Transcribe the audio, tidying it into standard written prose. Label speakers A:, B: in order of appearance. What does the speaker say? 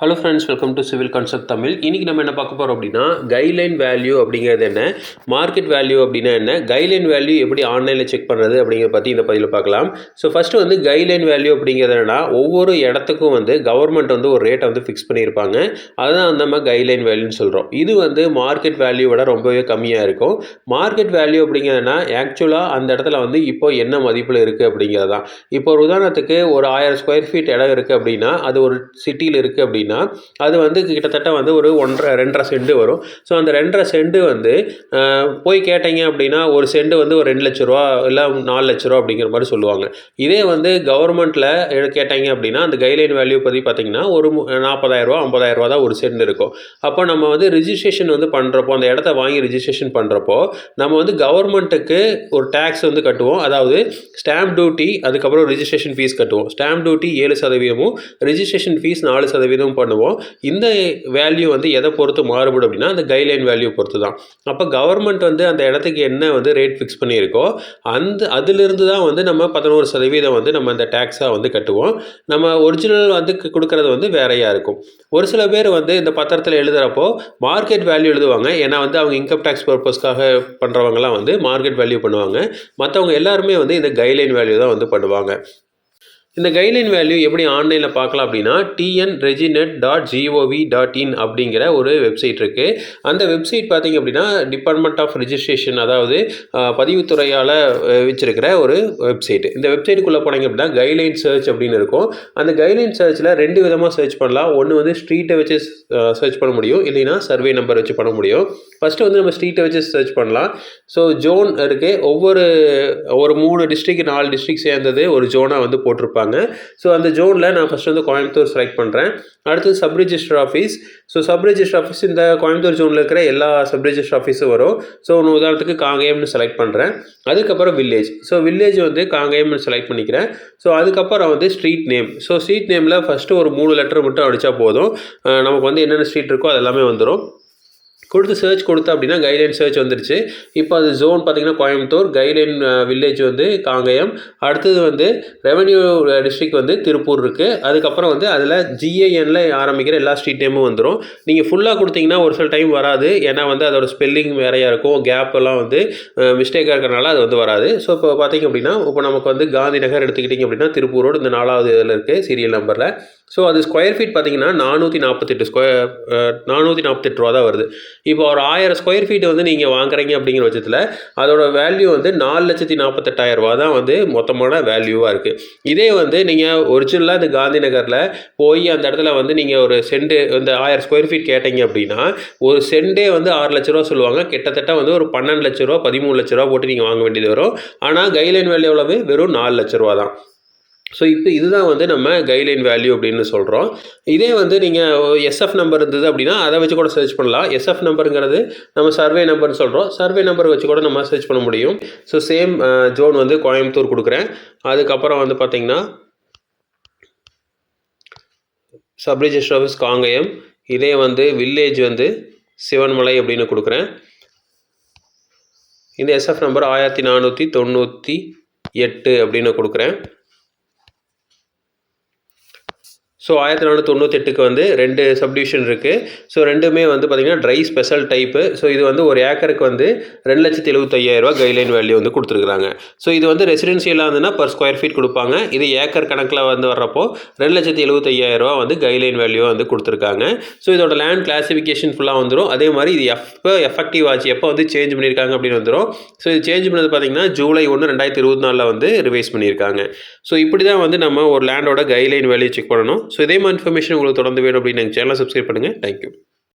A: Hello friends, welcome to civil concept Tamil. இன்றைக்கி நம்ம என்ன பார்க்க போகிறோம் அப்படின்னா, கைட்லைன் வேல்யூ அப்படிங்கிறது என்ன, மார்க்கெட் வேல்யூ அப்படின்னா என்ன, கைட்லைன் வேல்யூ எப்படி ஆன்லைனில் செக் பண்ணுறது அப்படிங்கிறத பற்றி இந்த பதிவில் பார்க்கலாம். ஸோ ஃபஸ்ட்டு வந்து கைட்லைன் வேல்யூ அப்படிங்கிறது என்னன்னா, ஒவ்வொரு இடத்துக்கும் வந்து கவர்மெண்ட் வந்து ஒரு ரேட்டை வந்து ஃபிக்ஸ் பண்ணியிருப்பாங்க. அதுதான் வந்து நம்ம கைட்லைன் வேல்யூன்னு சொல்கிறோம். இது வந்து மார்க்கெட் வேல்யூவோட ரொம்பவே கம்மியாக இருக்கும். மார்க்கெட் வேல்யூ அப்படிங்கிறதுனா ஆக்சுவலாக அந்த இடத்துல வந்து இப்போ என்ன மதிப்பில் இருக்குது அப்படிங்கிறது தான். இப்போ ஒரு உதாரணத்துக்கு ஒரு 1000 ஸ்கொயர் ஃபீட் இடம் இருக்குது அப்படின்னா, அது ஒரு சிட்டியில் இருக்குது அப்படின்னா அது வந்து கிட்டத்தட்ட வந்து ஒரு 1.5 சென்ட் வரும். ஸோ அந்த 2.5 சென்ட் வந்து போய் கேட்டீங்க அப்படின்னா ஒரு சென்ட் வந்து ஒரு 2 லட்ச ரூபா இல்லை 4 லட்ச ரூபா அப்படிங்கிற மாதிரி சொல்லுவாங்க. இதே வந்து கவர்மெண்ட்டில் கேட்டாங்க அப்படின்னா அந்த கைட்லைன் வேல்யூ பற்றி பார்த்தீங்கன்னா ஒரு 40,000 ரூபா 50,000 ரூபா தான் ஒரு சென்ட் இருக்கும். அப்போ நம்ம வந்து ரிஜிஸ்ட்ரேஷன் வந்து பண்ணுறப்போ, அந்த இடத்த வாங்கி ரிஜிஸ்ட்ரேஷன் பண்ணுறப்போ நம்ம வந்து கவர்மெண்ட்டுக்கு ஒரு டேக்ஸ் வந்து கட்டுவோம். அதாவது ஸ்டாம்ப் டியூட்டி, அதுக்கப்புறம் ரிஜிஸ்ட்ரேஷன் ஃபீஸ் கட்டுவோம். ஸ்டாம்ப் டியூட்டி 7%, ரிஜிஸ்ட்ரேஷன் ஃபீஸ் 4% பண்ணுவோம். இந்த வேல்யூ வந்து எதை பொறுத்து மாறுபடும் அப்படின்னா அந்த கைட்லைன் வேல்யூ பொறுத்து தான். அப்போ கவர்மெண்ட் வந்து அந்த இடத்துக்கு என்ன வந்து ரேட் ஃபிக்ஸ் பண்ணியிருக்கோ அதிலிருந்து தான் வந்து நம்ம 11% வந்து நம்ம அந்த டேக்ஸாக வந்து கட்டுவோம். நம்ம ஒரிஜினல் வந்து கொடுக்கறது வந்து வேறையாக இருக்கும். ஒரு சில பேர் வந்து இந்த பத்திரத்தில் எழுதுகிறப்போ மார்க்கெட் வேல்யூ எழுதுவாங்க. ஏன்னா வந்து அவங்க இன்கம் டேக்ஸ் பர்பஸ்க்காக பண்ணுறவங்கலாம் வந்து மார்க்கெட் வேல்யூ பண்ணுவாங்க. மற்றவங்க எல்லாருமே வந்து இந்த கைட்லைன் வேல்யூ தான் வந்து பண்ணுவாங்க. இந்த கைட்லைன் வேல்யூ எப்படி ஆன்லைனில் பார்க்கலாம் அப்படின்னா tnreginet.gov.in அப்படிங்கிற ஒரு வெப்சைட் இருக்குது. அந்த வெப்சைட் பார்த்திங்க அப்படின்னா டிபார்ட்மெண்ட் ஆஃப் ரிஜிஸ்ட்ரேஷன், அதாவது பதிவுத்துறையால் வச்சிருக்கிற ஒரு வெப்சைட். இந்த வெப்சைட்டுக்குள்ளே போனீங்க அப்படின்னா கைட்லைன் சர்ச் அப்படின்னு இருக்கும். அந்த கைட்லைன் சர்ச்சில் 2 விதமாக சர்ச் பண்ணலாம். ஒன்று வந்து ஸ்ட்ரீட்டை வச்சு சர்ச் பண்ண முடியும், இல்லைன்னா சர்வே நம்பர் வச்சு பண்ண முடியும். ஃபஸ்ட்டு வந்து நம்ம ஸ்ட்ரீட்டை வச்சு சர்ச் பண்ணலாம். ஸோ ஜோன் இருக்குது. ஒவ்வொரு 3 டிஸ்ட்ரிக்ட் 4 டிஸ்ட்ரிக்ட் சேர்ந்தது ஒரு ஜோனாக வந்து போட்டிருப்பாங்க. ஸோ அந்த ஜோனில் நான் ஃபஸ்ட் வந்து கோயம்புத்தூர் செலக்ட் பண்ணுறேன். அடுத்தது sub register office. So sub register office இந்த கோயம்புத்தூர் ஜோனில் இருக்கிற எல்லா சப் ரிஜிஸ்டர் ஆஃபீஸும் வரும். ஸோ ஒன்று உதாரணத்துக்கு காங்கேயம்னு செலக்ட் பண்ணுறேன். அதுக்கப்புறம் வில்லேஜ். ஸோ வில்லேஜ் வந்து காங்கேயம்னு செலக்ட் பண்ணிக்கிறேன். ஸோ அதுக்கப்புறம் வந்து ஸ்ட்ரீட் நேம். ஸோ ஸ்ட்ரீட் நேமில் ஃபஸ்ட்டு ஒரு 3 லெட்டர் மட்டும் அடித்தா போதும். நமக்கு வந்து என்னென்ன ஸ்ட்ரீட் இருக்கோ அது எல்லாமே வந்துடும். கொடுத்து சர்ச் கொடுத்தா அப்படின்னா கைட்லைன் சர்ச் வந்துருச்சு. இப்போ அது ஜோன் பார்த்திங்கன்னா கோயம்புத்தூர், கைட்லைன் வில்லேஜ் வந்து காங்கேயம், அடுத்தது வந்து ரெவென்யூ டிஸ்ட்ரிக்ட் வந்து திருப்பூர் இருக்குது. அதுக்கப்புறம் வந்து அதில் GANல ஆரம்பிக்கிற எல்லா ஸ்ட்ரீட் நேமும் வந்துடும். நீங்கள் ஃபுல்லாக கொடுத்தீங்கன்னா ஒரு சில டைம் வராது. ஏன்னா வந்து அதோட ஸ்பெல்லிங் வேறையாக இருக்கும், கேப் எல்லாம் வந்து மிஸ்டேக்காக இருக்கிறனால அது வந்து வராது. ஸோ இப்போ பார்த்திங்க அப்படின்னா இப்போ நமக்கு வந்து காந்தி நகர் எடுத்துக்கிட்டிங்க அப்படின்னா திருப்பூர் ரோடு இந்த 4வது இதில் இருக்குது சீரியல் நம்பரில். ஸோ அது ஸ்கொயர் ஃபீட் பார்த்திங்கன்னா 448 ரூபா தான் வருது. இப்போ ஒரு 1000 ஸ்கொயர் ஃபீட் வந்து நீங்கள் வாங்குறீங்க அப்படிங்கிற பட்சத்தில் அதோட வேல்யூ வந்து 4,48,000 ரூபா தான் வந்து மொத்தமான வேல்யூவாக இருக்குது. இதே வந்து நீங்கள் ஒரிஜினலாக இந்த காந்தி நகரில் போய் அந்த இடத்துல வந்து நீங்கள் ஒரு சென்ட் இந்த 1000 ஸ்கொயர் ஃபீட் கேட்டீங்க அப்படின்னா ஒரு சென்டே வந்து 6 லட்ச ரூபா சொல்லுவாங்க. கிட்டத்தட்ட வந்து ஒரு 12 லட்ச ரூபா 13 லட்ச ரூபா போட்டு நீங்கள் வாங்க வேண்டியது வரும். ஆனால் கைட்லைன் வேல்யூ எவ்வளவு? வெறும் 4 லட்ச ரூபா தான். ஸோ இப்போ இதுதான் வந்து நம்ம கைட்லைன் வேல்யூ அப்படின்னு சொல்கிறோம். இதே வந்து நீங்கள் SF நம்பர் இருந்தது அப்படின்னா அதை வச்சு கூட சர்ச் பண்ணலாம். SF நம்பருங்கிறது நம்ம சர்வே நம்பர்னு சொல்கிறோம். சர்வே நம்பர் வச்சு கூட நம்ம சர்ச் பண்ண முடியும். ஸோ சேம் ஜோன் வந்து கோயம்புத்தூர் கொடுக்குறேன். அதுக்கப்புறம் வந்து பார்த்திங்கன்னா சப் ரிஜிஸ்டர் ஆஃபீஸ் காங்கேயம். இதே வந்து வில்லேஜ் வந்து சிவன்மலை அப்படின்னு கொடுக்குறேன். இந்த SF நம்பர் 1498 அப்படின்னு கொடுக்குறேன். ஸோ 1498க்கு வந்து 2 சப்டிவிஷன் இருக்குது. ஸோ ரெண்டுமே வந்து பார்த்திங்கன்னா ட்ரை ஸ்பெஷல் டைப்பு. ஸோ இது வந்து ஒரு ஏக்கருக்கு வந்து 2,75,000 ரூபா கைட்லைன் வேல்யூ வந்து கொடுத்துருக்குறாங்க. ஸோ இது வந்து ரெசிடென்சியலாக இருந்ததுன்னா பர் ஸ்கொயர் ஃபீட் கொடுப்பாங்க. இது ஏக்கர் கணக்கில் வந்து வர்றப்போ 2,75,000 ரூபா வந்து கைட்லைன் வேல்யூ வந்து கொடுத்துருக்காங்க. ஸோ இதோட லேண்ட் கிளாசிஃபிகேஷன் ஃபுல்லாக வந்துடும். அதே மாதிரி இது எப்போ எஃபெக்டிவ் ஆச்சு, எப்போ வந்து சேஞ்ச் பண்ணியிருக்காங்க அப்படின்னு வந்துடும். ஸோ இது சேஞ்ச் பண்ணது பார்த்திங்கன்னா ஜூலை 1, 2024 வந்து ரிவைஸ் பண்ணியிருக்காங்க. ஸோ இப்படி தான் வந்து நம்ம ஒரு லேண்டோட கைட்லைன் வேல்யூ செக் பண்ணணும். ஸோ இதே மாதிரி இன்ஃபர்மேஷன் உங்களுக்கு தொடர்ந்து வேணும் அப்படின்னு எங்கள் சேனலை சப்ஸ்கிரைப் பண்ணுங்கள். தேங்க்யூ.